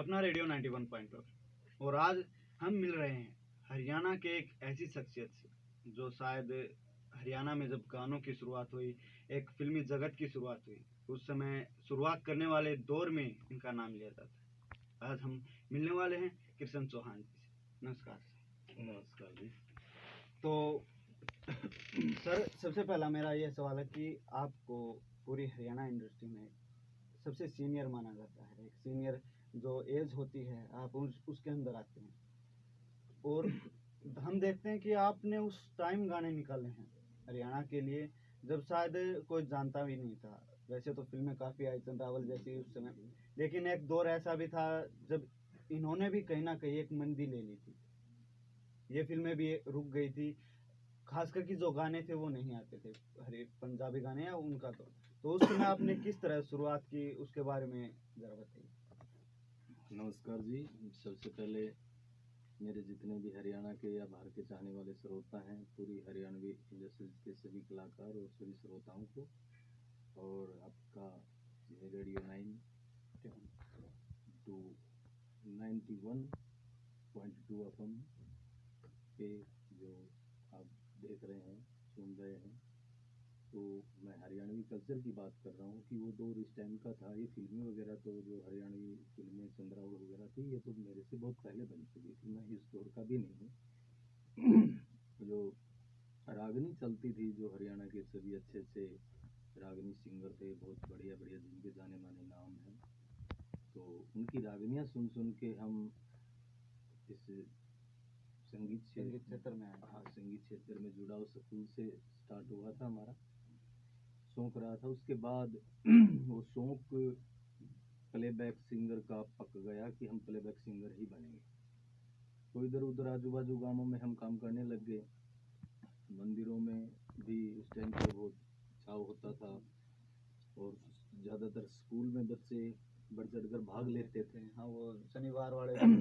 अपना रेडियो 91.4। और आज हम मिल रहे हैं हरियाणा के एक ऐसी शख्सियत से जो शायद हरियाणा में जब गानों की शुरुआत हुई, एक फिल्मी जगत की शुरुआत हुई, उस समय शुरुआत करने वाले दौर में इनका नाम लिया जाता है। आज हम मिलने वाले हैं कृष्ण चौहान जी से। नमस्कार सर। नमस्कार जी। तो सर, सबसे पहला मेरा ये सवाल है कि आपको पूरी हरियाणा इंडस्ट्री में सबसे सीनियर माना जाता है। एक सीनियर जो एज होती है आप उसके अंदर आते हैं, और हम देखते हैं कि आपने उस टाइम गाने निकाले हैं हरियाणा के लिए जब शायद कोई जानता भी नहीं था। वैसे तो फिल्में काफ़ी आई, चंद रावल जैसी उस समय, लेकिन एक दौर ऐसा भी था जब इन्होंने भी कहीं ना कहीं एक मंदी ले ली थी। ये फिल्में भी रुक गई थी, खासकर कि जो गाने थे वो नहीं आते थे, हरे पंजाबी गाने या उनका। तो उस समय आपने किस तरह शुरुआत की, उसके बारे में जरा बताइए। नमस्कार जी। सबसे पहले मेरे जितने भी हरियाणा के या बाहर के चाहने वाले श्रोता हैं, पूरी हरियाणवी इंडस्ट्री के सभी कलाकार और सभी श्रोताओं को, और आपका रेडियो 91.2 FM पे जो आप देख रहे हैं, सुन रहे हैं, तो मैं हरियाणवी कल्चर की बात कर रहा हूँ कि वो दौर इस टाइम का था। ये फिल्में वगैरह तो जो हरियाणवी फिल्में चंद्रावल वगैरह थी, ये तो मेरे से बहुत पहले बन चुकी थी। मैं इस दौर का भी नहीं हूँ। जो रागनी चलती थी, जो हरियाणा के सभी अच्छे अच्छे रागनी सिंगर थे, बहुत बढ़िया बढ़िया, जिनके जाने माने नाम हैं, तो उनकी रागनियाँ सुन सुन के हम इस संगीत क्षेत्र में आए। हाँ, संगीत क्षेत्र में जुड़ाव स्कूल से स्टार्ट हुआ था, हमारा शौक रहा था। उसके बाद वो शौक प्लेबैक सिंगर का पक गया कि हम प्लेबैक सिंगर ही बनेंगे। तो इधर उधर आजू बाजू गांवों में हम काम करने लग गए। मंदिरों में भी उस टाइम पर बहुत छाव होता था, और ज़्यादातर स्कूल में बच्चे बढ़ चढ़ कर भाग लेते थे। हाँ, वो शनिवार वाले हाँ,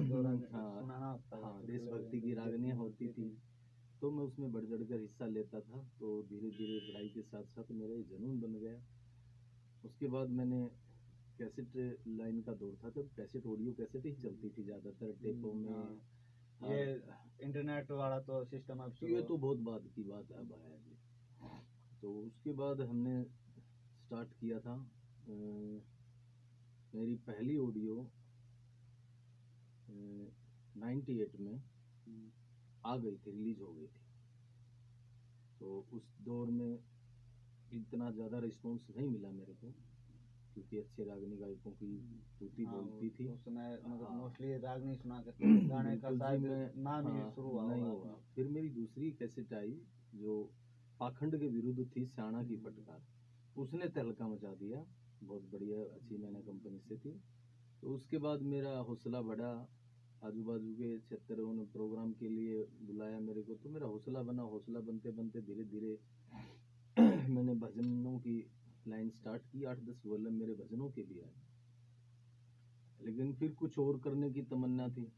देशभक्ति की रागनियाँ होती थी, तो मैं उसमें बढ़ चढ़ कर हिस्सा लेता था। तो धीरे धीरे पढ़ाई के साथ साथ मेरा ये जुनून बन गया। उसके बाद मैंने कैसेट लाइन का दौर था, तब कैसेट ऑडियो कैसेट ही चलती थी ज़्यादातर टेपों में। ये इंटरनेट वाला तो सिस्टम अब ये तो बहुत बाद की बात अब आया जी। तो उसके बाद हमने स्टार्ट किया था। मेरी पहली ऑडियो 98 में आ गई थी, रिलीज हो गई थी। तो उस दौर में इतना ज़्यादा रिस्पॉन्स नहीं मिला मेरे को, क्योंकि अच्छे रागनी गायकों की टूटी बोलती थी उस समय। मतलब मोस्टली रागनी सुना करते थे, गाने का शायद नाम ही शुरू नहीं हुआ। फिर मेरी दूसरी कैसेट आई जो पाखंड के विरुद्ध थी, स्याणा की फटकार। उसने तहलका मचा दिया, बहुत बढ़िया अच्छी मैंने कंपनी से थी। तो उसके बाद मेरा हौसला बढ़ा, आजू बाजू के क्षेत्रों ने प्रोग्राम के लिए बुलाया मेरे को, तो मेरा हौसला बना। हौसला बनते बनते धीरे धीरे मैंने भजनों की लाइन स्टार्ट की। 8-10 वॉल्यूम मेरे भजनों के भी आए, लेकिन फिर कुछ और करने की तमन्ना थी।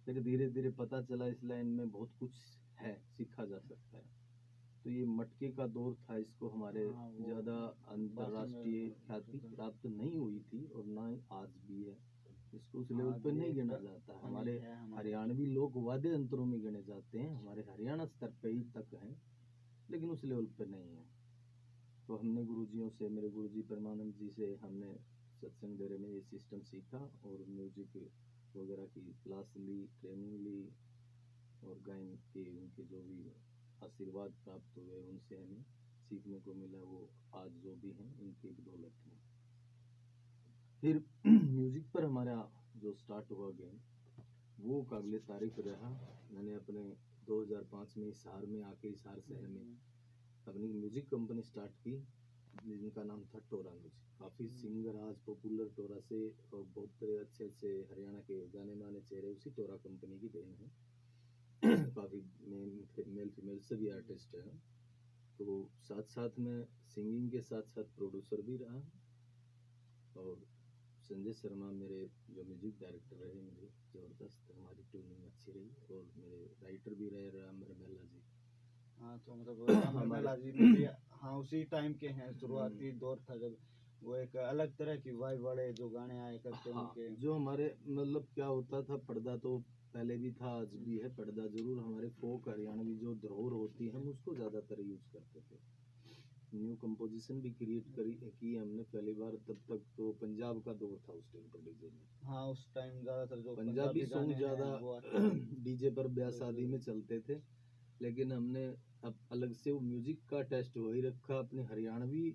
फिर धीरे धीरे पता चला इस लाइन में बहुत कुछ है, सीखा जा सकता है। तो ये मटके का दौर था, इसको हमारे ज़्यादा अंतर्राष्ट्रीय ख्याति प्राप्त नहीं हुई थी, और ना आज भी है। इसको उस लेवल पर नहीं गिना जाता। हमारे हरियाणवी लोक वाद्य यंत्रों में गिने जाते हैं, हमारे हरियाणा स्तर पे ही तक हैं, लेकिन उस लेवल पर नहीं है। तो हमने गुरुजियों से, मेरे गुरुजी परमानंद जी से हमने सत्संग डेरे में ये सिस्टम सीखा, और म्यूजिक वगैरह की क्लास ली, ट्रेनिंग ली, और गायन के उनके जो भी आशीर्वाद प्राप्त हुए, उनसे हमें सीखने को मिला। वो आज जो भी हैं उनकी बदौलत में। फिर म्यूजिक पर हमारा जो स्टार्ट हुआ गेम, वो काबिल तारीफ रहा। मैंने अपने 2005 में हिसार में आके, हिसार शहर में अपनी म्यूजिक कंपनी स्टार्ट की, जिनका नाम था टोरा म्यूजिक। काफ़ी सिंगर आज पॉपुलर टोरा से, और बहुत अच्छे अच्छे हरियाणा के जाने माने चेहरे उसी टोरा कंपनी की देन है। काफ़ी मेल फीमेल सभी आर्टिस्ट हैं। तो साथ साथ में सिंगिंग के साथ साथ प्रोड्यूसर भी रहा, और संजय शर्मा मेरे जो म्यूजिक डायरेक्टर रहे, मेरे ज़बरदस्त, हमारी ट्यूनिंग अच्छी रही, और मेरे राइटर भी रहे राम रमेला जी। हाँ, तो मतलब राम रमेला जी में भी हाँ उसी टाइम के हैं, शुरुआती दौर था जब वो एक अलग तरह की वाइब वाले जो गाने आए करते हैं हाँ, उनके। जो हमारे मतलब क्या होता था, पर्दा तो पहले भी था, आज भी है, पर्दा जरूर हमारे फोक हरियाणवी जो धरोहर होती है हम उसको ज़्यादातर यूज करते थे। न्यू कंपोजिशन भी क्रिएट की हमने पहली बार, तब तक तो पंजाब का दौर था उस टाइम पर डीजे में। हाँ, उस टाइम ज्यादातर जो पंजाबी पंजाबी सॉन्ग गाने ज़्यादा हैं वो आते थे। डीजे पर ब्याह शादी में चलते थे, लेकिन हमने अब अलग से वो म्यूजिक का टेस्ट वही रखा, अपने हरियाणवी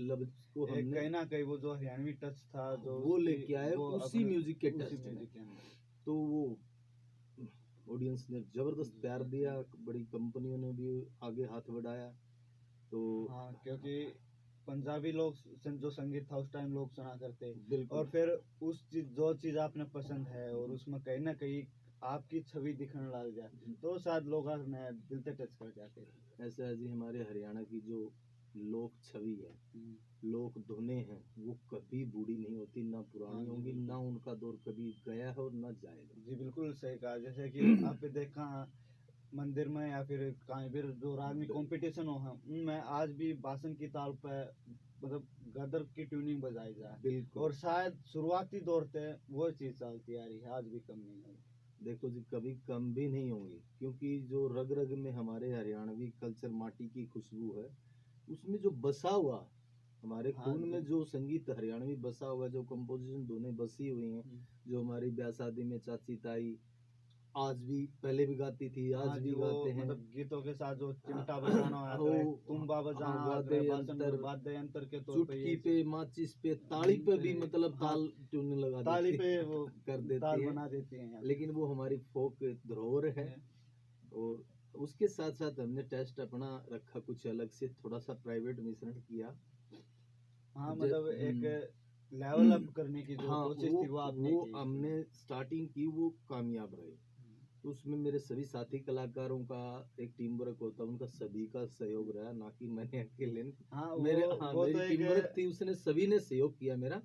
लफ्ज को एक हमने कहीं ना कहीं वो जो हरियाणवी टच था जो वो उसकी, लेके आए वो उसी अपने म्यूजिक के उसी टेस्ट में। म्यूजिक के अंदर। तो वो ऑडियंस ने जबरदस्त जी, प्यार दिया, बड़ी कंपनियों ने भी आगे हाथ बढ़ाया। तो हाँ, क्योंकि पंजाबी लोग जो संगीत था उस टाइम लोग सुना करते। बिल्कुल और फिर उस चीज जो चीज आपने पसंद है और उसमें कहीं ना कहीं आपकी छवि दिखने लग जाए तो शायद लोग अपने दिल से टच कर जाते थे। ऐसा है जी, हमारे हरियाणा की जो लोक छवि है, लोक धुनें हैं, वो कभी बूढ़ी नहीं होती, ना पुरानी हाँ जी, होंगी, बिल्कुल। ना उनका दौर कभी गया है और ना जाएगा। जी, बिल्कुल सही कहा। जैसे कि आप देखा मंदिर में या फिर कहीं भी जो राग में कंपटीशन हो है उनमें आज भी बासन की ताल पे मतलब गदर की ट्यूनिंग बजाई जाए। बिल्कुल। और शायद शुरुआती दौर से वो चीज चलती आ रही है, आज भी कम नहीं है। देखो जी, कभी कम भी नहीं होंगी, क्योंकि जो रग रग में हमारे हरियाणवी कल्चर, माटी की खुशबू है, उसमें जो बसा हुआ, हमारे हाँ खून जी। में जो संगीत हरियाणवी बसा हुआ, जो कंपोजिशन धुनें बसी हुई हैं, जो हमारी ब्याह शादी में चाची ताई आज भी, पहले भी गाती थी, हाँ आज जी, भी वो गाते हैं। मतलब गीतों के साथ जो चिमटा बजाना होया करे, तुम्बा हाँ, बजाना होया करे, वाद्य बासन यंत्र, वाद्य यंत्र के तौर पे चुटकी ये पे, माचिस पे, ताली पे भी मतलब हाँ, ताल ट्यून लगा ताली देती पे वो कर देती ताल है। बना देती हैं यहाँ लेकिन वो हमारी फोक धरोहर है। पे। और उसके साथ साथ हमने टेस्ट अपना रखा कुछ अलग से, थोड़ा सा प्राइवेट मिश्रण किया। हाँ, ज- मतलब एक हम्म, लेवल अप करने की जो हाँ, कोशिश थी वो आपने वो की हमने इसमें। स्टार्टिंग की, वो कामयाब रही। तो उसमें मेरे सभी साथी कलाकारों का एक टीम वर्क होता है, उनका सभी का सहयोग रहा, ना कि मैंने अकेले ने। हाँ, मेरे हाँ, वो तो मेरी एक टीम वर्क थी, उसने सभी ने सहयोग किया मेरा,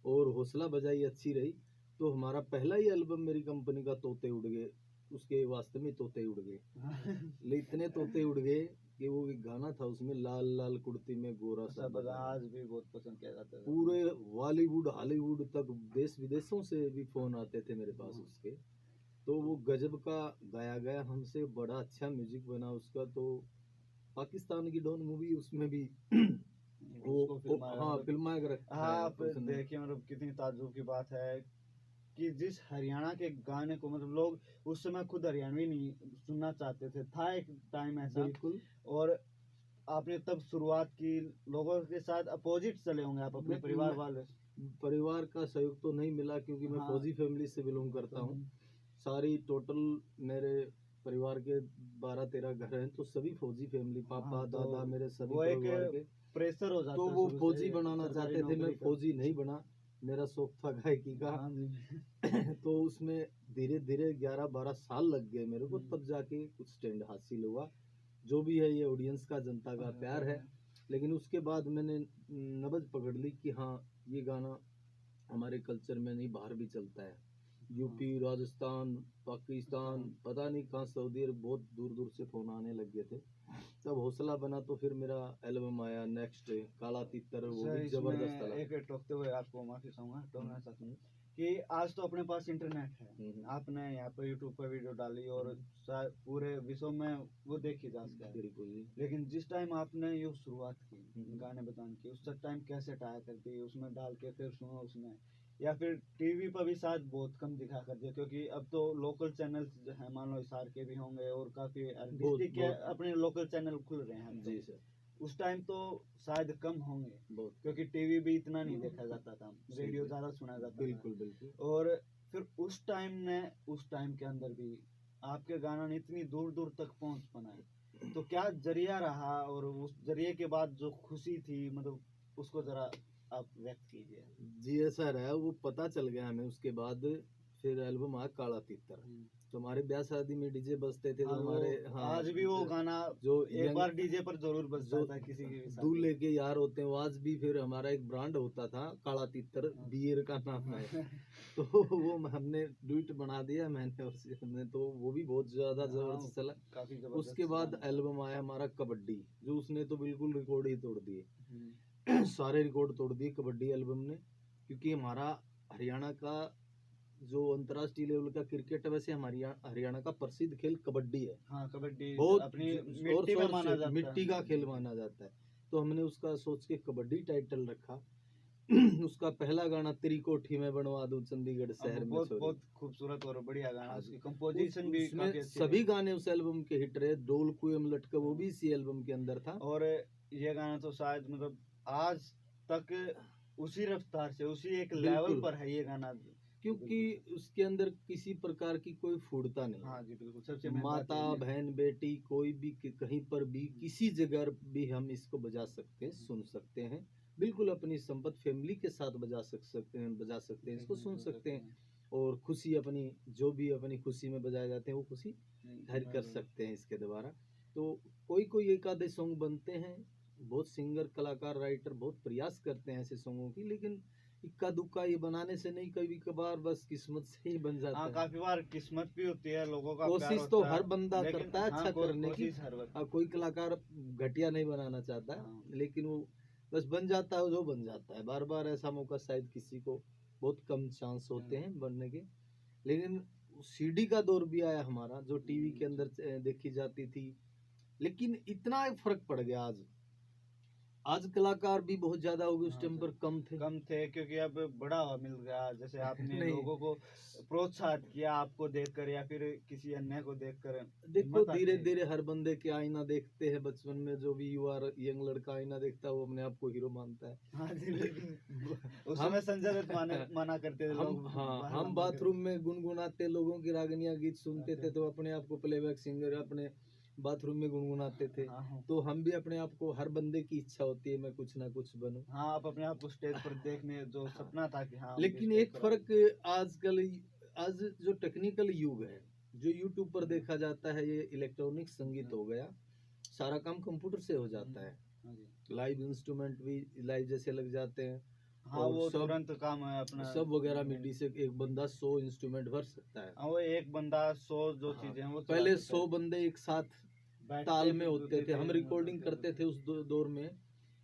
और हौसला बजाई अच्छी रही। तो हमारा पहला ही एल्बम मेरी कंपनी का तोते उड़ गए, उसके वास्तव में तोते उड़ गए, ले इतने तोते उड़ गए कि वो एक गाना था, उसमें लाल लाल कुर्ती में गोरा सा सब बदन, आज भी बहुत पसंद किया जाता है। पूरे बॉलीवुड हॉलीवुड तक देश विदेशों से भी फोन आते थे मेरे पास उसके। तो वो गजब का गाया गया हमसे, बड़ा अच्छा म्यूजिक बना उसका। तो पाकिस्तान की डॉन मूवी उसमें भी उसको फिल्माया हाँ, मतलब। फिल्मा के रखा हाँ, है आप उसने। देखिए मतलब कितनी ताज्जुब की बात है कि जिस हरियाणा के गाने को मतलब लोग उस समय खुद हरियाणवी नहीं सुनना चाहते थे, था एक टाइम ऐसा। बिल्कुल। और आपने तब शुरुआत की, लोगों के साथ अपोजिट चले होंगे आप अपने परिवार वाले। परिवार का सहयोग तो नहीं मिला, क्योंकि मैं हाँ। फौजी फैमिली से बिलोंग करता हूँ। सारी टोटल मेरे परिवार के 12-13 घर हैं, तो सभी फौजी फैमिली, पापा हाँ, तो दादा मेरे सभी वो एक परिवार के। प्रेशर हो तो जाता है वो शुरू फौजी से बनाना सरकारी चाहते थे, मैं नौकरी का। फौजी नहीं बना, मेरा शौक था गायकी का। हाँ जी। तो उसमें धीरे धीरे 11-12 साल लग गए मेरे को, तब जाके कुछ स्टैंड हासिल हुआ। जो भी है, ये ऑडियंस का, जनता का प्यार है। लेकिन उसके बाद मैंने नब्ज पकड़ ली कि हाँ, ये गाना हमारे कल्चर में नहीं, बाहर भी चलता है। यूपी, राजस्थान, पाकिस्तान, पता नहीं कहाँ, सऊदी अरब, बहुत दूर दूर से फोन आने लग गए थे। तब हौसला बना, तो फिर मेरा एल्बम आया नेक्स्ट, काला तीतर, वो सर, भी जबरदस्त इसमें था। एक टोकते हुए आपको माफी चाहूंगा, टोकना चाहता हूँ कि आज तो अपने पास इंटरनेट है। आपने यहाँ पर यूट्यूब पर वीडियो डाली और पूरे विश्व में वो देखी जा सकता है। बिल्कुल जी। लेकिन जिस टाइम आपने ये शुरुआत की गाने बजाने की, उस टाइम कैसेट आया करती उसमें डाल के फिर सुनो उसमें, या फिर टीवी पर भी शायद बहुत कम दिखा करते, क्योंकि अब तो लोकल चैनल है, मान लो हिसार के भी होंगे और काफी डिस्ट्रिक्ट के बहुत अपने लोकल चैनल खुल रहे हैं अब तो। जी सर। उस टाइम तो शायद कम होंगे, बहुत क्योंकि टीवी भी इतना नहीं देखा जाता था, रेडियो सही। ज्यादा सुना जाता था। बिल्कुल बिल्कुल। और फिर उस टाइम के अंदर भी आपके गाना ने इतनी दूर दूर तक पहुंच बनाई, तो क्या जरिया रहा और उस जरिए के बाद जो खुशी थी मतलब उसको जरा आप व्यक्त कीजिए। जी ऐसा रहा, वो पता चल गया हमें उसके बाद। फिर एल्बम आया काला तीतर। तो हमारे ब्याह शादी में डीजे बजते थे, हाँ, तो वो हमारे हाँ, आज भी वो गाना जो एक यंग, बार डीजे पर जरूर बजता जो था किसी की भी शादी दूल्हे में। के यार होते हैं, वो आज भी, फिर हमारा एक ब्रांड होता था काला तीतर, बियर का नाम है। तो वो हमने डुइट बना दिया मैंने और हमने, तो वो भी बहुत ज्यादा हाँ, जबरदस्त चला। काफी जबरदस्त उसके बाद गाना था। एल्बम आया हमारा कबड्डी, जो उसने तो बिल्कुल रिकॉर्ड ही तोड़ दिए। सारे रिकॉर्ड तोड़ दिए कबड्डी एल्बम ने, क्योंकि हमारा हरियाणा का जो अंतर्राष्ट्रीय लेवल का क्रिकेट है, वैसे हमारी हरियाणा का प्रसिद्ध खेल कबड्डी है। हाँ, कबड्डी बहुत अपनी जोर मिट्टी में शोर माना से जाता है। मिट्टी का खेल माना जाता है, तो हमने उसका सोच के कबड्डी टाइटल रखा। उसका पहला गाना तेरी कोठी में बनवा दूं चंडीगढ़ शहर में बहुत छोरी। बहुत खूबसूरत और बढ़िया गाना, हाँ उसकी जी। कंपोजिशन भी उसमें काफी अच्छी सभी है। गाने उस एल्बम के हिट रहे। डोल कुएम लटका वो भी इसी एल्बम के अंदर था। और ये गाना तो शायद मतलब आज तक उसी रफ्तार से उसी एक लेवल बिल्कुल। पर है ये गाना। क्योंकि उसके अंदर किसी प्रकार की कोई फूडता नहीं। हाँ जी, बिल्कुल, सबसे मेन बात माता यही है। बहन बेटी कोई भी कहीं पर भी किसी जगह भी हम इसको बजा सकते हैं, सुन सकते हैं। बिल्कुल अपनी संपत्ति फैमिली के साथ बजा सकते हैं, इसको सुन सकते हैं। और खुशी अपनी जो भी अपनी खुशी में बजाए जाते हैं वो खुशी जाहिर कर सकते हैं इसके द्वारा। तो कोई कोई एक आधे सॉन्ग बनते हैं, बहुत सिंगर कलाकार राइटर बहुत प्रयास करते हैं ऐसे सॉन्गों की, लेकिन इक्का दुक्का ये बनाने से नहीं, कभी कभार बस किस्मत से ही बन जाता हाँ, है। काफी बार किस्मत भी होती है, लोगों का प्यार कोशिश तो होता हर है, बंदा लेकिन करता है हाँ, अच्छा करने की। कोशिश हर वक्त। कोई कलाकार घटिया नहीं बनाना चाहता है, हाँ। लेकिन वो बस बन जाता है जो बन जाता है। बार बार ऐसा मौका शायद किसी को बहुत कम चांस होते हैं बनने के। लेकिन सीडी का दौर भी आया हमारा, जो टीवी के अंदर देखी जाती थी, लेकिन इतना फर्क पड़ गया आज कलाकार भी बहुत ज्यादा हो गए, उस हाँ टाइम सर, पर कम थे। कम थे क्योंकि अब बढ़ावा मिल गया, जैसे आपने नहीं। लोगों को प्रोत्साहित किया, आपको देखकर या फिर किसी अन्य को देखकर देखो हिम्मत आती धीरे है। धीरे हर बंदे के आईना देखते हैं बचपन में, जो भी युवा यंग लड़का आईना देखता है वो अपने आप को हीरो मानता है। हाँ जी, बिल्कुल। उस हम समय संजय दत्त माना करते थे हम लोग। हाँ बाहर हम लंबा बाथरूम में गुनगुनाते लोगों की रागनियां गीत सुनते थे, तो अपने आप को प्लेबैक सिंगर अपने बाथरूम में गुनगुनाते थे। हाँ, हाँ। तो हम भी अपने आप को, हर बंदे की इच्छा होती है मैं कुछ ना कुछ बनूं। हाँ, आप अपने आप को स्टेज पर देखने जो हाँ। सपना था कि हाँ हम भी लेकिन स्टेज एक पर फर्क आजकल, आज जो टेक्निकल युग है, जो यूट्यूब पर देखा जाता है, ये इलेक्ट्रॉनिक संगीत हो गया, सारा काम कंप्यूटर से हो जाता है। हाँ जी। लाइव इंस्ट्रूमेंट भी लाइव जैसे लग जाते हैं। हाँ, और वो सब तुरंत काम है अपना। सब वगैरह मिडी से एक बंदा 100 इंस्ट्रूमेंट भर सकता है। हाँ, वो एक बंदा 100 जो हाँ, चीजें हैं वो चला पहले सकता 100 है। बंदे एक साथ बैठते ताल में फिर होते जुड़ते थे। हम रिकॉर्डिंग मिलते करते थे उस दौर में,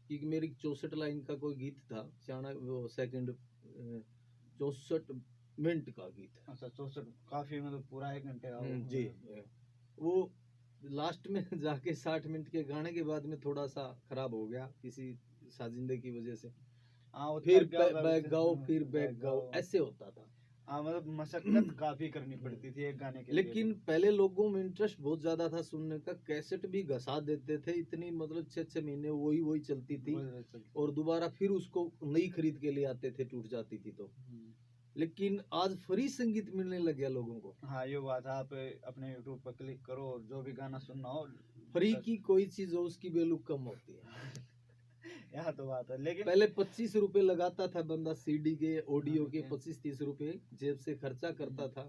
कि मेरी 64 लाइन का कोई गीत था, चाणा वो सेकंड 64 मिनट का गीत है। अच्छा, 64 काफी, मतलब पूरा 1 घंटे का वो। जी। वो लास्ट में जाके 60 मिनट के गाने के बाद में थोड़ा सा खराब हो गया किसी साजिंदे की वजह से। हाँ, वो फिर थक गया होगा बैक उससे। गाओ, फिर बैक बैक गाओ, ऐसे होता था। हाँ, मतलब मशक्कत काफी करनी पड़ती थी एक गाने के लिए। लेकिन पहले लोगों में इंटरेस्ट बहुत ज्यादा था सुनने का, कैसेट भी घसा देते थे इतनी, मतलब 6-6 महीने वही वही चलती थी, और दोबारा फिर उसको नई खरीद के ले आते थे, टूट जाती थी तो। लेकिन आज फ्री संगीत मिलने लग गया लोगों को। हाँ, ये बात है, आप अपने यूट्यूब पर क्लिक करो और जो भी गाना सुनना हो। फ्री की कोई चीज हो उसकी वैल्यू कम होती है। यह तो बात है, लेकिन पहले 25 रुपए लगाता था बंदा सीडी के ऑडियो के, 25-30 रुपए जेब से खर्चा करता था,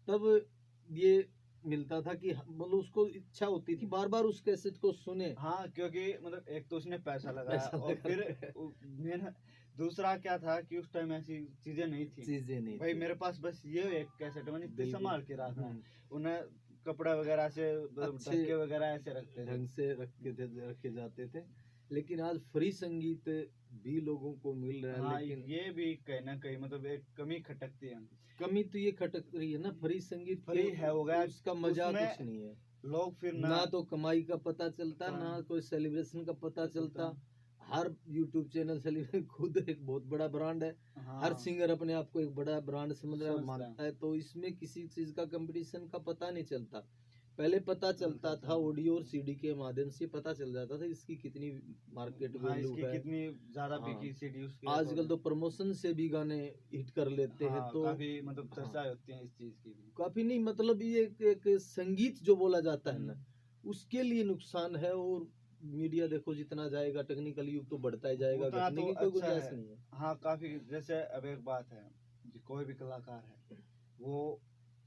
तब ये मिलता था कि मतलब उसको इच्छा होती थी बार बार उस कैसेट को सुने। हाँ, क्योंकि मतलब एक तो उसने पैसा लगाया पैसा और फिर लगाया। मेन दूसरा क्या था कि उस टाइम ऐसी चीजें नहीं थी। चीजें नहीं भाई थी। मेरे पास बस ये एक कैसेट मैंने इतनी बिल्कुल। संभाल के रखा है। उन्हें कपड़ा वगैरह से मतलब अच्छे ढक्के वगैरह ऐसे रखते थे। ढंग से रखे जाते थे। लेकिन आज फ्री संगीत भी लोगों को मिल रहा है, हाँ, लेकिन ये भी कहीं ना कहीं मतलब एक कमी खटकती है। कमी तो ये खटक रही है ना, फ्री संगीत फ्री है हो गया, उसका मजा उसमें कुछ नहीं है। लोग फिर ना तो कमाई का पता चलता, हाँ। ना कोई सेलिब्रेशन का पता चलता। हर यूट्यूब चैनल सेलिब्रेशन खुद एक बहुत बड़ा ब्रांड है। हाँ, हर सिंगर अपने आप को एक बड़ा ब्रांड समझ रहा है, समझता है। मानता है, तो इसमें किसी चीज का कंपटीशन का पता नहीं चलता। पहले पता चलता था ऑडियो और सीडी के माध्यम से पता चल जाता था इसकी कितनी मार्केट हाँ, वैल्यू इसकी है। कितनी ज्यादा हाँ। बिकी सीडी उसकी। आजकल तो प्रमोशन से भी गाने हिट कर लेते हैं, हाँ, तो काफी मतलब हाँ। चर्चा होती है इस चीज की भी। काफी नहीं, मतलब ये एक संगीत जो बोला जाता है ना, उसके लिए नुकसान है। और मीडिया देखो जितना जाएगा, टेक्निकल युग तो बढ़ता ही जाएगा, उतना घटने तो की कोई अच्छा गुंजाइश है। नहीं है। हाँ, काफी, जैसे अब एक बात है कि कोई भी कलाकार है, वो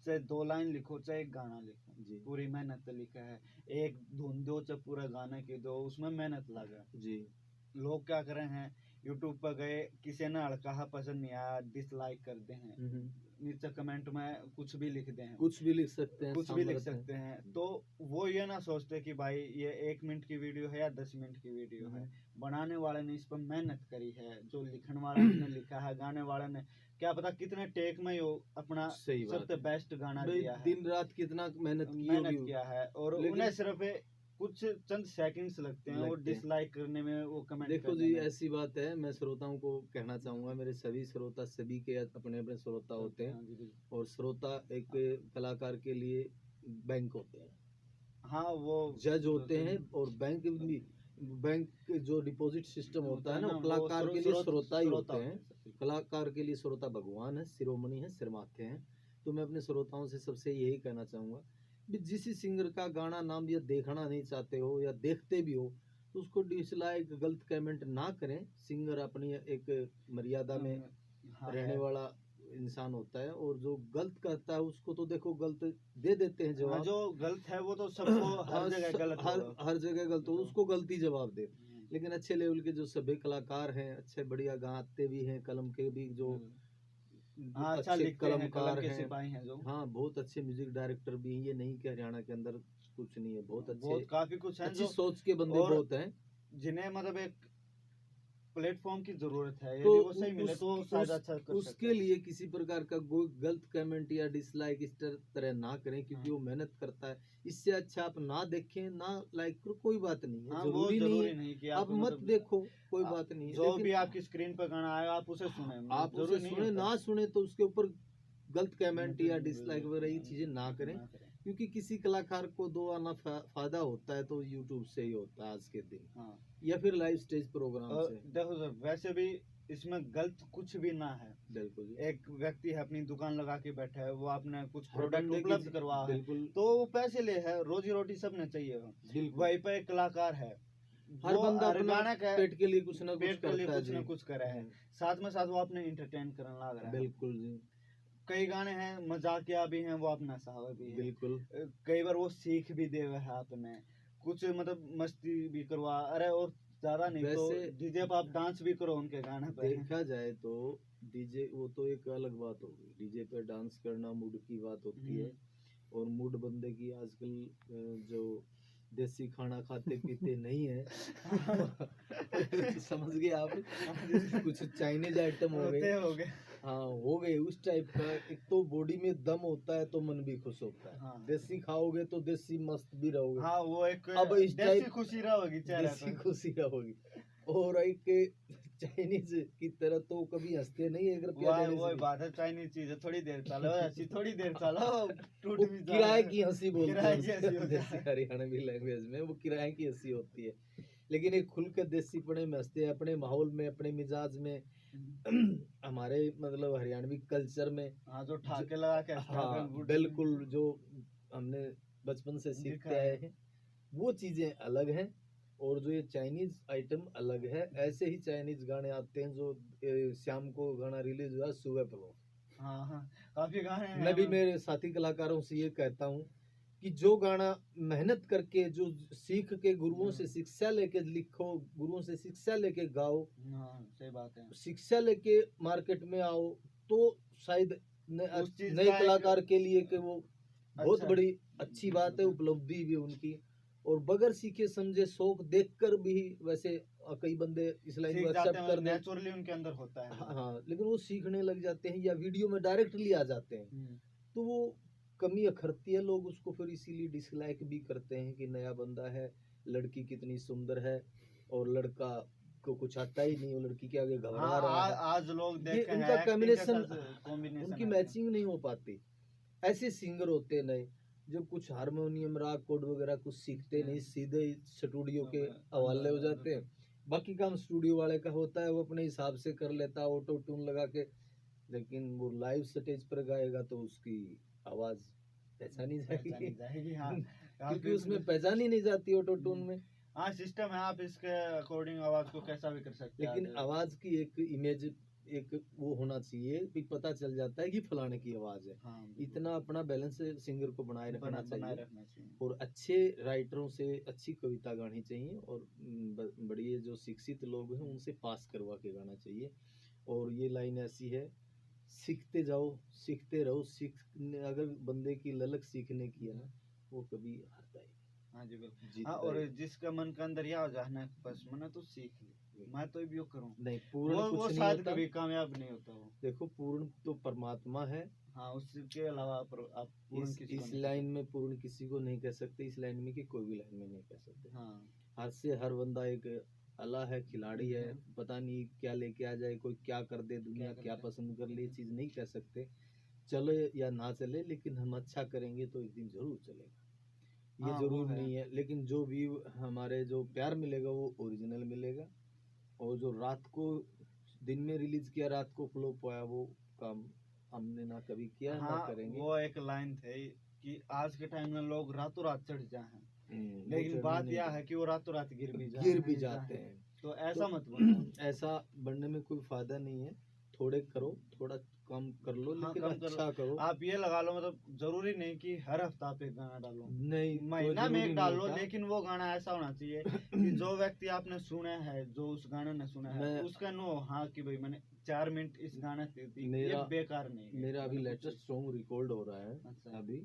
चाहे 2 लाइन लिखो चाहे एक गाना लिखो, जी पूरी मेहनत से लिखा है। एक धुन दो चाहे पूरा गाना की दो, उसमें मेहनत लगा। जी। लोग क्या कर रहे हैं, यूट्यूब पर गए, किसी ने हड़का पसंद नहीं आया, डिसलाइक करते हैं। नीचे कमेंट में कुछ भी लिख दें, कुछ भी लिख सकते हैं, कुछ भी लिख सामर्थ्य है। सकते हैं, तो वो ये ना सोचते कि भाई ये 1 मिनट की वीडियो है या 10 मिनट की वीडियो है। बनाने वाले ने इस पर मेहनत करी है, जो लिखने वाले ने लिखा है, गाने वाले ने क्या पता कितने टेक में वो अपना सही बात सबसे है। बेस्ट गाना भाई दिया है, दिन रात कितना मेहनत की मेहनत होगी, किया है, और लेकिन उन्हें सिर्फ कुछ चंद सेकंड्स लगते हैं वो लगते हैं। डिसलाइक करने में, वो कमेंट देखो करने जी, में। ऐसी बात है, मैं श्रोताओं को कहना चाहूंगा, मेरे सभी श्रोता, सभी के अपने अपने श्रोता होते हाँ हैं, जी, बिल्कुल। और श्रोता एक कलाकार के लिए बैंक होते हैं, हाँ वो जज होते तो- हैं, और बैंक जो डिपॉजिट सिस्टम होता है ना, वो वो कलाकार के लिए श्रोता ही श्रोता होते हैं। कलाकार के लिए श्रोता भगवान है, शिरोमणि है, सिरमाथे हैं। तो मैं अपने श्रोताओं से सबसे यही कहना चाहूंगा कि जिस सिंगर का गाना नाम या देखना नहीं चाहते हो या देखते भी हो, तो उसको डिसलाइक, गलत कमेंट ना करें। सिंगर अपनी एक मर्यादा में हाँ रहने है। वाला इंसान होता है, और जो गलत करता है उसको तो देखो गलत दे देते हैं हाँ, जवाब। जो गलत है वो तो सबको हर हाँ, जगह गलत हर होगा। हर जगह गलत हो, तो- उसको गलती जवाब दे। हम्म, लेकिन अच्छे लेवल के जो सभी कलाकार हैं, अच्छे बढ़िया गाते भी हैं, कलम के भी जो हाँ, अच्छा अच्छे लिखते हैं, कलम कलमकार के हैं, सिपाही हैं जो। हाँ, बहुत अच्छे म्यूजिक डायरेक्टर भी हैं। ये नहीं कि हरियाणा के अंदर कुछ नहीं है, बहुत अच्छे, बहुत काफी कुछ हैं अच्छी जो, सोच के बंदे और बहुत हैं। जिन्हें मतलब एक प्लेटफॉर्म की जरूरत है, तो यदि वो सही मिले तो वो शायद अच्छा कर सकते उसके हैं। लिए किसी प्रकार का कोई गलत कमेंट या डिसलाइक इस तरह ना करें, क्योंकि वो मेहनत करता है। इससे अच्छा आप ना देखें, ना लाइक करो, कोई बात नहीं है, हाँ, वो जरूरी नहीं जरूरी है नहीं कि आप आपको मत मतलब देखो, कोई बात नहीं है। जो भी लेकिन आपकी स्क्रीन पर गाना आएगा आप उसे सुने, आप उसे जरूरी नहीं सुने होता। ना सुने, तो उसके ऊपर गलत कमेंट या बिल्कुल, डिसलाइक वगैरह ये चीजें ना करें, ना करें। क्योंकि किसी कलाकार को दो आना फायदा होता है तो यूट्यूब से ही होता है आज के दिन, हाँ, या फिर लाइव स्टेज प्रोग्राम और से। देखो सर, वैसे भी इसमें गलत कुछ भी ना है। बिल्कुल जी। एक व्यक्ति है अपनी दुकान लगा के बैठा है, वो आपने कुछ हर प्रोडक्ट बंदे की उपलब्ध करवा है, बिल्कुल तो वो पैसे ले है, रोजी रोटी सबने चाहिए। बिल्कुल वहीं पर एक कलाकार है, हर वो बंदा हर अपना गाना का पेट के लिए कुछ ना कुछ पेट के लिए करता है कुछ जी। ना कुछ करे है, साथ में साथ वो अपने इंटरटेन करने लग रहा है। बिल्कुल जी, कई गाने हैं मजाकिया भी हैं, वो अपना सहावा भी है। बिल्कुल। कई बार वो सीख भी दे है आपने, कुछ मतलब मस्ती भी करवा, अरे और ज्यादा नहीं तो वैसे डीजे पे आप डांस भी करो उनके गाने पे। देखा जाए तो डीजे वो तो एक अलग बात होगी, डीजे पे डांस करना मूड की बात होती है, और मूड बंदे की आजकल जो देसी खाना खाते पीते नहीं है समझ गए आप, कुछ चाइनीज आइटम हो होते गए, हो गए। हाँ हो गए उस टाइप का। एक तो बॉडी में दम होता है तो मन भी खुश होता है। हाँ। देसी खाओगे तो देसी मस्त भी रहोगे। हाँ, वो एक अब इस देसी टाइप खुशी रहोगी चेहरे देसी पे। खुशी रहोगी, और एक चाइनीज की तरह तो कभी हंसते नहीं, 1 रुपया देने वो से बात है, चाइनीज चीज है, थोड़ी देर चलो ऐसी, थोड़ी देर चलो टूट वो भी जाए। किराए की हंसी बोलते किराए हैं की उसको, हंसी होती देसी है। हरियाणवी लैंग्वेज में वो किराए की हंसी होती है। लेकिन एक खुल के देसी पने में हंसते हैं, अपने माहौल में, अपने मिजाज में, हमारे मतलब हरियाणवी कल्चर में। हाँ, जो ठाके लगा के हंसते हैं, हाँ अपने गुड बिल्कुल, जो हमने बचपन से सीखते दिखा है। आए हैं, वो चीजें अलग हैं, और जो ये चाइनीज आइटम अलग है। ऐसे ही चाइनीज गाने आते हैं जो शाम को गाना रिलीज हुआ सुबह पर। हाँ हाँ, काफी गाने हैं। मैं भी मेरे साथी कलाकारों से ये कहता हूँ कि जो गाना मेहनत करके, जो सीख के, गुरुओं से शिक्षा लेके लिखो, गुरुओं से शिक्षा लेके गाओ, हाँ, सही बात है। शिक्षा लेके मार्केट में आओ, तो शायद उस चीज नए का एक कलाकार के लिए कि वो बहुत अच्छा बड़ी अच्छी बात है, उपलब्धि भी उनकी। और बगैर सीखे समझे शौक देखकर भी वैसे कई बंदे इस लाइन को सीख जाते एक्सेप्ट हैं, कर दे, नेचुरली उनके अंदर होता है। हाँ हाँ, लेकिन वो सीखने लग जाते हैं या वीडियो में डायरेक्टली आ जाते हैं, तो वो कमी अखरती है। लोग उसको फिर इसीलिए डिसलाइक भी करते हैं कि नया बंदा है, लड़की कितनी सुंदर है, और लड़का को कुछ आता ही नहीं, वो लड़की के आगे घबरा हाँ, रहा है। आज लोग ये देखे उनका हैं कॉम्बिनेशन, कॉम्बिनेशन उनकी मैचिंग नहीं हो पाती। ऐसे सिंगर होते हैं नए, जो कुछ हारमोनियम, राग कोड वगैरह कुछ सीखते नहीं, सीधे स्टूडियो के हवाले हो जाते हैं। बाकी काम स्टूडियो वाले का होता है, वो अपने हिसाब से कर लेता है ऑटो ट्यून लगा के। लेकिन वो लाइव स्टेज पर गाएगा तो उसकी आवाज पहचानी पहचानी जाएगी जाएगी। हाँ, क्योंकि उसमें पहचानी नहीं जाती ऑटो ट्यून में। हाँ, सिस्टम है, आप इसके अकॉर्डिंग आवाज को कैसा भी कर सकते हैं। लेकिन आवाज की एक इमेज, एक वो होना चाहिए कि पता चल जाता है कि फलाने की आवाज है। हाँ, बिल्कुल। इतना अपना बैलेंस सिंगर को बनाए रखना बनाए चाहिए, रखना चाहिए। और अच्छे राइटरों से अच्छी कविता गानी चाहिए, और बड़ी जो शिक्षित लोग हैं उनसे पास करवा के गाना चाहिए। और ये लाइन ऐसी है सीखते जाओ, सीखते रहो। सीखने अगर बंदे की ललक सीखने की है ना, वो कभी हारता ही नहीं, हाँ जी बिल्कुल। हाँ, जीतता और ही है। जिसका मन का अंदर यह हो जाए ना, बस मैंने तो सीख ली, मैं तो भी करूँ, नहीं, पूर्ण वो कुछ नहीं शायद होता। कभी कामयाब नहीं होता वो। देखो, पूर्ण तो परमात्मा है। हाँ, उसके अलावा आप पूर्ण इस किसी को इस नहीं लाइन कर में पूर्ण किसी को नहीं कह सकते, इस लाइन में कि कोई भी लाइन में नहीं कह सकते। सकते। हाँ। हर से हर बंदा एक अला है, खिलाड़ी है, पता नहीं क्या लेके आ जाए, कोई क्या कर दे, दुनिया कर क्या दे। पसंद कर ले, ये चीज नहीं कह सकते। चले या ना चले, लेकिन हम अच्छा करेंगे तो एक दिन जरूर चलेगा। ये हाँ, वो जरूर है। नहीं है, लेकिन जो भी हमारे जो प्यार मिलेगा वो ओरिजिनल मिलेगा। और जो रात को दिन में रिलीज किया, रात को फ्लॉप हुआ, वो काम हमने ना कभी किया है, ना हाँ, करेंगे। वो एक लाइन थे कि आज के टाइम में लोग रातों रात चढ़ जाए हैं, वो लेकिन चढ़ने बात नहीं यह है देंगे। कि वो रातों रात गिर भी जाते हैं। तो तो ऐसा मत बनो। ऐसा बनने में कोई फायदा नहीं है। थोड़े करो, थोड़ा कम कर लो, हाँ, लेकिन कम अच्छा करो। आप ये लगा लो, मतलब जरूरी नहीं कि हर हफ्ता आप एक गाना डालो, नहीं, कोई महीना में जरूरी एक नहीं डाल लो, होता। लेकिन वो गाना ऐसा होना चाहिए कि जो व्यक्ति आपने सुना है, जो उस गाने ने सुना है, मैं उसका नो हाँ कि भाई मैंने 4 मिनट इस गाने से दी, ये मेरा बेकार नहीं है। मेरा अभी मैंने कुछ- लेटेस्ट सॉन्ग रिकॉर्ड हो रहा है अच्छा। अभी।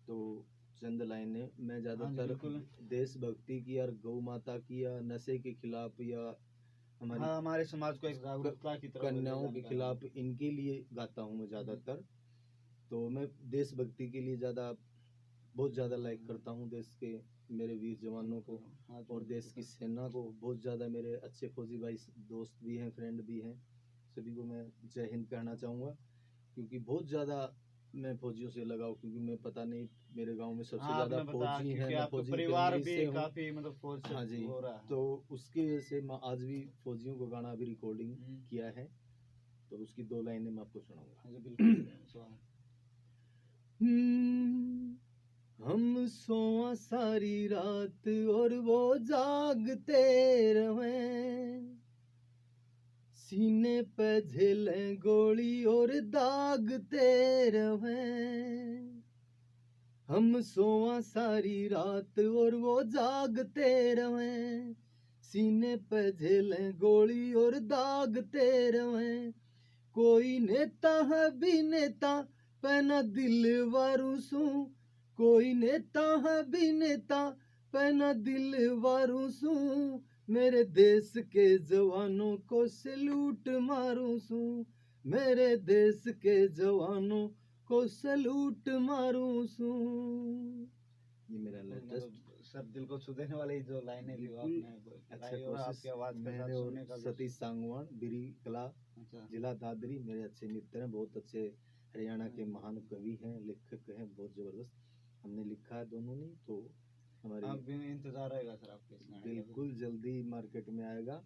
तो चंद लाइनें मैं हाँ जी, ज्यादातर बिल्कुल। देशभक्ति की और गौ माता की या नशे के खिलाफ या हमारी हाँ, हमारे समाज को एक जागरूकता की तरफ ले कन्याओं जाने के का। खिलाफ, इनके लिए गाता हूँ मैं ज्यादातर। तो मैं देशभक्ति के लिए बहुत ज्यादा लाइक करता हूँ देश के मेरे वीर जवानों को, हाँ जी, और देश की सेना को बहुत ज्यादा। मेरे अच्छे फौजी भाई दोस्त भी हैं, फ्रेंड भी हैं, सभी को मैं जय हिंद कहना चाहूँगा। क्योंकि बहुत ज़्यादा मैं फौजियों से लगाव, क्योंकि मैं पता नहीं मेरे गांव में सबसे हाँ, ज़्यादा आपने बताया फौजी हैं, क्योंकि मैं आपका फौजी की परिवार फैमिली भी से हूँ। काफी मतलब फौज से हाँ जी, हो रहा है। तो उसकी वजह से मैं आज भी फौजियों को गाना अभी रिकॉर्डिंग किया है। तो उसकी 2 लाइनें मैं आपको सुनाऊंगा। हाँ जी, बिल्कुल। स्वागत। हम सोआ सारी रात और वो जागते रहे, सीने पे झेले गोली और दागते रहे। हम सोआ सारी रात और वो जागते रहे, सीने पे झेले गोली और दागते रहे। कोई नेता है भी नेता पहना दिल वारू सू, कोई नेता है भी नेता पहना दिल वारू सू। मेरे देश के जवानों को सैल्यूट मारू सू, मेरे देश के जवानों को सैल्यूट मारू सू। ये मेरा लेटेस्ट सब दिल को छू देने वाली जो लाइनें थी वो आपने अच्छा गाई और कोशिश आपकी आवाज के साथ मैंने और सुनने का सतीश सांगवान बिरी कला अच्छा। जिला दादरी मेरे अच्छे मित्र हैं, बहुत अच्छे हरियाणा के महान कवि हैं, लेखक हैं, बहुत जबरदस्त। हमने लिखा है दोनों ने। तो हमारी आप भी इंतजार रहेगा सर आपके इस गाने का। बिल्कुल जल्दी मार्केट में आएगा,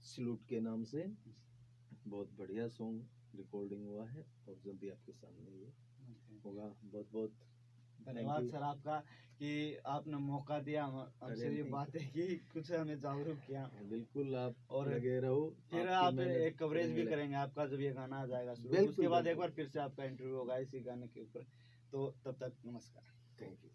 सलूट के नाम से। बहुत बढ़िया सॉन्ग रिकॉर्डिंग हुआ है और जल्दी आपके सामने ये होगा। बहुत बहुत धन्यवाद सर आपका कि आपने मौका दिया हमसे ये बातें की, कुछ हमें जागरूक किया। बिल्कुल, आप और लगे रहो। फिर आपकी आप मेहनत एक कवरेज भी करेंगे। करेंगे आपका जब ये गाना आ जाएगा शुरू, बिल्कुल, उसके बाद एक बिल्कुल। बार फिर से आपका इंटरव्यू होगा इसी गाने के ऊपर। तो तब तक नमस्कार। Thank you.